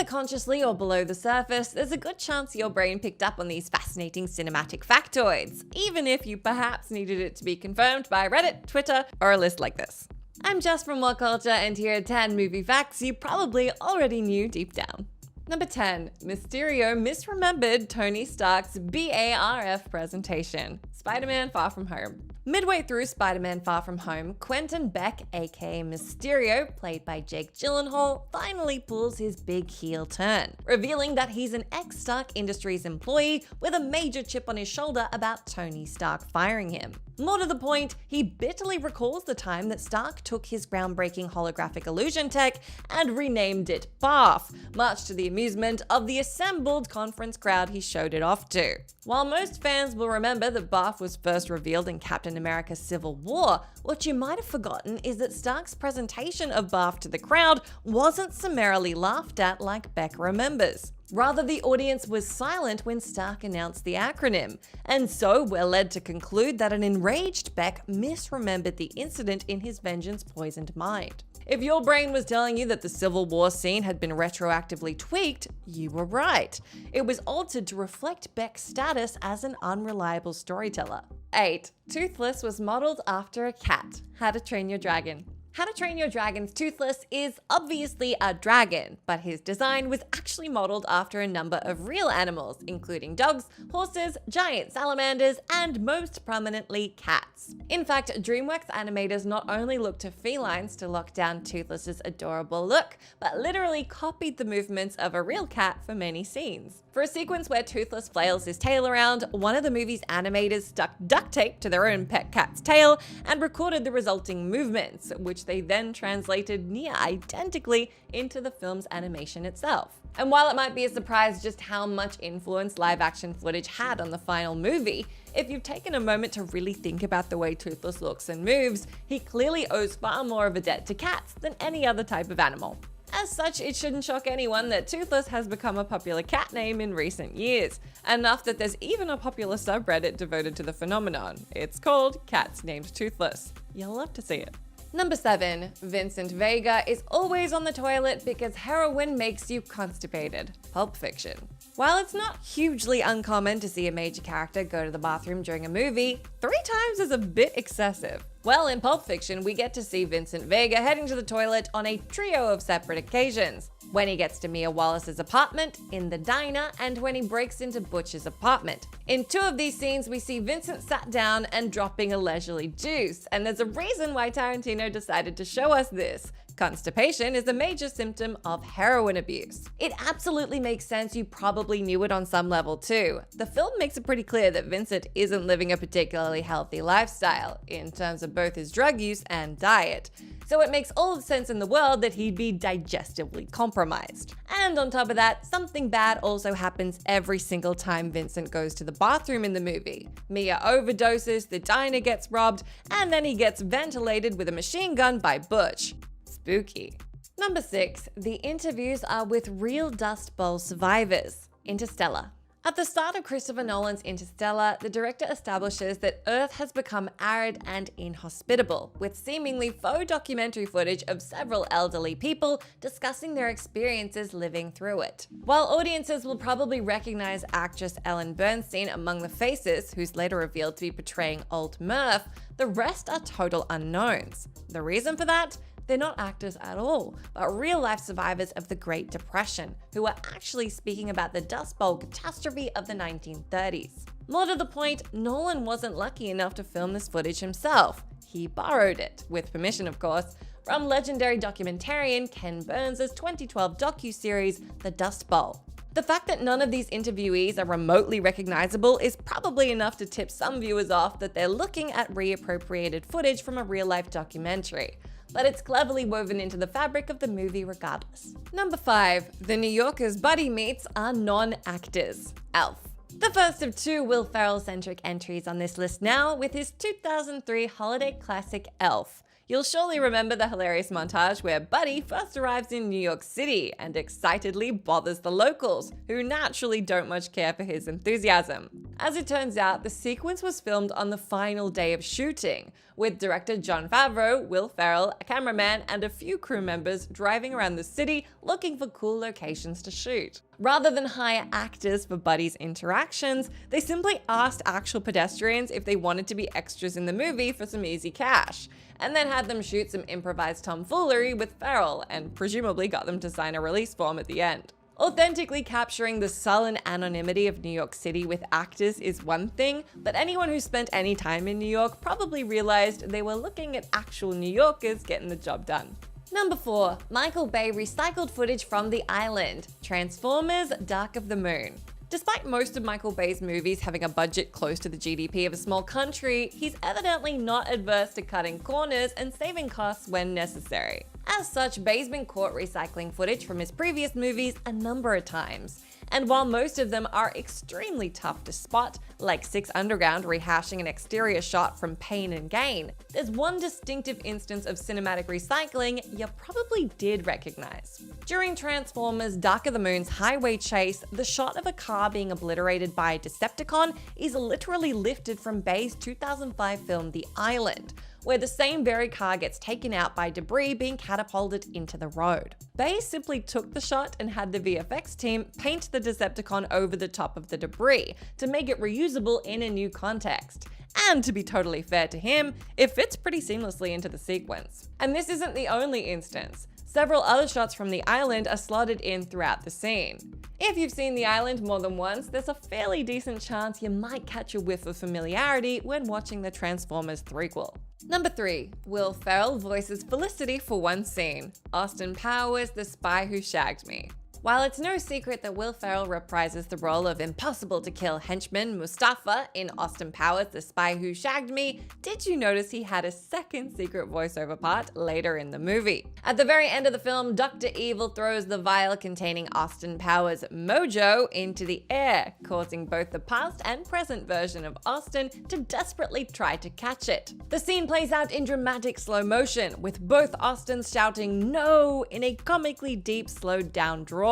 consciously or below the surface, there's a good chance your brain picked up on these fascinating cinematic factoids, even if you perhaps needed it to be confirmed by Reddit, Twitter, or a list like this. I'm Jess from Whatculture, and here are 10 movie facts you probably already knew deep down. Number 10. Mysterio misremembered Tony Stark's BARF presentation. Spider-Man Far From Home. Midway through Spider-Man Far From Home, Quentin Beck, aka Mysterio, played by Jake Gyllenhaal, finally pulls his big heel turn, revealing that he's an ex-Stark Industries employee with a major chip on his shoulder about Tony Stark firing him. More to the point, he bitterly recalls the time that Stark took his groundbreaking holographic illusion tech and renamed it BARF, much to the amusement of the assembled conference crowd he showed it off to. While most fans will remember that BARF was first revealed in Captain America Civil War, what you might have forgotten is that Stark's presentation of BARF to the crowd wasn't summarily laughed at like Beck remembers. Rather, the audience was silent when Stark announced the acronym, and so we're led to conclude that an enraged Beck misremembered the incident in his vengeance-poisoned mind. If your brain was telling you that the Civil War scene had been retroactively tweaked, you were right. It was altered to reflect Beck's status as an unreliable storyteller. 8. Toothless was modeled after a cat. How to Train Your Dragon. How to Train Your Dragon's Toothless is obviously a dragon, but his design was actually modeled after a number of real animals, including dogs, horses, giant salamanders, and most prominently cats. In fact, DreamWorks animators not only looked to felines to lock down Toothless's adorable look, but literally copied the movements of a real cat for many scenes. For a sequence where Toothless flails his tail around, one of the movie's animators stuck duct tape to their own pet cat's tail and recorded the resulting movements, which they then translated near identically into the film's animation itself. And while it might be a surprise just how much influence live-action footage had on the final movie, if you've taken a moment to really think about the way Toothless looks and moves, he clearly owes far more of a debt to cats than any other type of animal. As such, it shouldn't shock anyone that Toothless has become a popular cat name in recent years, enough that there's even a popular subreddit devoted to the phenomenon. It's called Cats Named Toothless. You'll love to see it. Number 7. Vincent Vega is always on the toilet because heroin makes you constipated. Pulp Fiction. While it's not hugely uncommon to see a major character go to the bathroom during a movie, 3 times is a bit excessive. Well, in Pulp Fiction, we get to see Vincent Vega heading to the toilet on a trio of separate occasions. When he gets to Mia Wallace's apartment, in the diner, and when he breaks into Butch's apartment. In 2 of these scenes, we see Vincent sat down and dropping a leisurely juice, and there's a reason why Tarantino decided to show us this. Constipation is a major symptom of heroin abuse. It absolutely makes sense you probably knew it on some level too. The film makes it pretty clear that Vincent isn't living a particularly healthy lifestyle, in terms of both his drug use and diet. So it makes all the sense in the world that he'd be digestively compromised. And on top of that, something bad also happens every single time Vincent goes to the bathroom in the movie. Mia overdoses, the diner gets robbed, and then he gets ventilated with a machine gun by Butch. Spooky. Number 6. The interviews are with real Dust Bowl survivors. Interstellar. At the start of Christopher Nolan's Interstellar, the director establishes that Earth has become arid and inhospitable, with seemingly faux documentary footage of several elderly people discussing their experiences living through it. While audiences will probably recognize actress Ellen Bernstein among the faces, who's later revealed to be portraying Old Murph, the rest are total unknowns. The reason for that? They're not actors at all, but real-life survivors of the Great Depression, who are actually speaking about the Dust Bowl catastrophe of the 1930s. More to the point, Nolan wasn't lucky enough to film this footage himself. He borrowed it, with permission of course, from legendary documentarian Ken Burns' 2012 docuseries The Dust Bowl. The fact that none of these interviewees are remotely recognizable is probably enough to tip some viewers off that they're looking at reappropriated footage from a real-life documentary. But it's cleverly woven into the fabric of the movie regardless. Number 5. The New Yorker's buddy meets are non-actors. Elf. The first of 2 Will Ferrell-centric entries on this list now, with his 2003 holiday classic Elf. You'll surely remember the hilarious montage where Buddy first arrives in New York City and excitedly bothers the locals, who naturally don't much care for his enthusiasm. As it turns out, the sequence was filmed on the final day of shooting, with director Jon Favreau, Will Ferrell, a cameraman, and a few crew members driving around the city looking for cool locations to shoot. Rather than hire actors for buddies' interactions, they simply asked actual pedestrians if they wanted to be extras in the movie for some easy cash, and then had them shoot some improvised tomfoolery with Ferrell, and presumably got them to sign a release form at the end. Authentically capturing the sullen anonymity of New York City with actors is one thing, but anyone who spent any time in New York probably realized they were looking at actual New Yorkers getting the job done. Number 4. Michael Bay recycled footage from The Island, Transformers: Dark of the Moon. Despite most of Michael Bay's movies having a budget close to the GDP of a small country, he's evidently not adverse to cutting corners and saving costs when necessary. As such, Bay's been caught recycling footage from his previous movies a number of times. And while most of them are extremely tough to spot, like 6 Underground rehashing an exterior shot from Pain and Gain, there's one distinctive instance of cinematic recycling you probably did recognize. During Transformers: Dark of the Moon's highway chase, the shot of a car being obliterated by a Decepticon is literally lifted from Bay's 2005 film The Island, where the same very car gets taken out by debris being catapulted into the road. Bay simply took the shot and had the VFX team paint the Decepticon over the top of the debris to make it reusable in a new context. And to be totally fair to him, it fits pretty seamlessly into the sequence. And this isn't the only instance. Several other shots from The Island are slotted in throughout the scene. If you've seen The Island more than once, there's a fairly decent chance you might catch a whiff of familiarity when watching the Transformers threequel. Number 3. Will Ferrell voices Felicity for one scene. Austin Powers, The Spy Who Shagged Me. While it's no secret that Will Ferrell reprises the role of impossible-to-kill henchman Mustafa in Austin Powers' The Spy Who Shagged Me, did you notice he had a second secret voiceover part later in the movie? At the very end of the film, Dr. Evil throws the vial containing Austin Powers' mojo into the air, causing both the past and present version of Austin to desperately try to catch it. The scene plays out in dramatic slow motion, with both Austins shouting "no" in a comically deep, slowed-down drawl,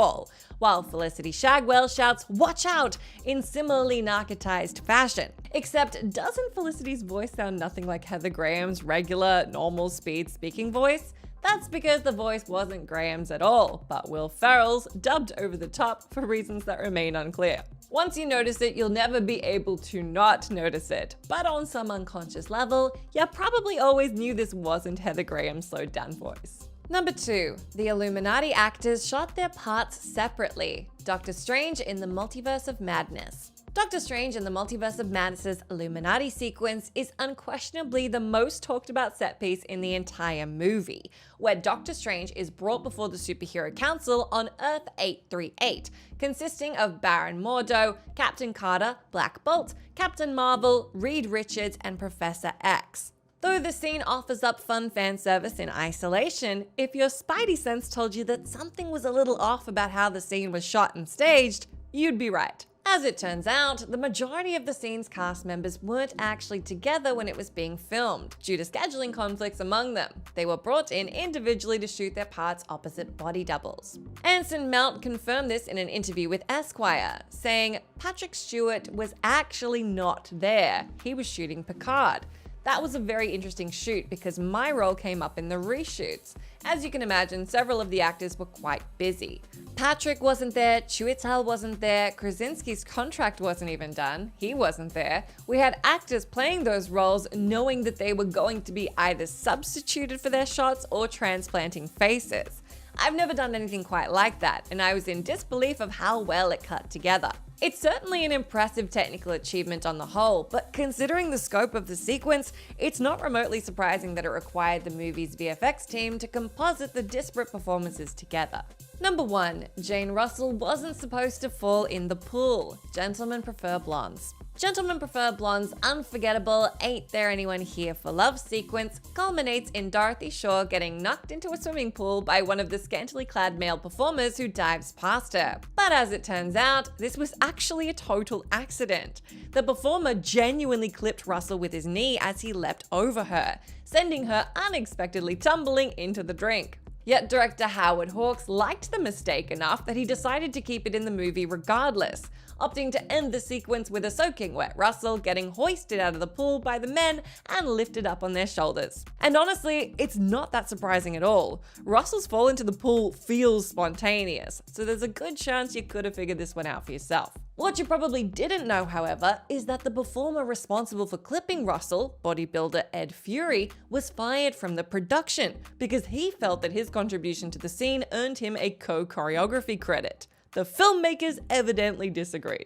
while Felicity Shagwell shouts "watch out" in similarly narcotized fashion. Except, doesn't Felicity's voice sound nothing like Heather Graham's regular, normal speed speaking voice? That's because the voice wasn't Graham's at all, but Will Ferrell's, dubbed over the top for reasons that remain unclear. Once you notice it, you'll never be able to not notice it, but on some unconscious level, you probably always knew this wasn't Heather Graham's slowed down voice. Number 2. The Illuminati actors shot their parts separately. Doctor Strange in the Multiverse of Madness. Doctor Strange in the Multiverse of Madness's Illuminati sequence is unquestionably the most talked about set piece in the entire movie, where Doctor Strange is brought before the Superhero Council on Earth 838, consisting of Baron Mordo, Captain Carter, Black Bolt, Captain Marvel, Reed Richards, and Professor X. Though the scene offers up fun fan service in isolation, if your spidey sense told you that something was a little off about how the scene was shot and staged, you'd be right. As it turns out, the majority of the scene's cast members weren't actually together when it was being filmed, due to scheduling conflicts among them. They were brought in individually to shoot their parts opposite body doubles. Anson Mount confirmed this in an interview with Esquire, saying, "Patrick Stewart was actually not there. He was shooting Picard. That was a very interesting shoot because my role came up in the reshoots. As you can imagine, several of the actors were quite busy. Patrick wasn't there, Chiwetel wasn't there, Krasinski's contract wasn't even done, he wasn't there. We had actors playing those roles knowing that they were going to be either substituted for their shots or transplanting faces. I've never done anything quite like that, and I was in disbelief of how well it cut together. It's certainly an impressive technical achievement on the whole, but considering the scope of the sequence, it's not remotely surprising that it required the movie's VFX team to composite the disparate performances together. Number 1. Jane Russell wasn't supposed to fall in the pool. Gentlemen Prefer Blondes. Gentlemen Prefer Blondes' unforgettable Ain't There Anyone Here for Love sequence culminates in Dorothy Shaw getting knocked into a swimming pool by one of the scantily clad male performers who dives past her. But as it turns out, this was actually a total accident. The performer genuinely clipped Russell with his knee as he leapt over her, sending her unexpectedly tumbling into the drink. Yet director Howard Hawks liked the mistake enough that he decided to keep it in the movie regardless, opting to end the sequence with a soaking wet Russell getting hoisted out of the pool by the men and lifted up on their shoulders. And honestly, it's not that surprising at all. Russell's fall into the pool feels spontaneous, so there's a good chance you could have figured this one out for yourself. What you probably didn't know, however, is that the performer responsible for clipping Russell, bodybuilder Ed Fury, was fired from the production because he felt that his contribution to the scene earned him a co-choreography credit. The filmmakers evidently disagreed.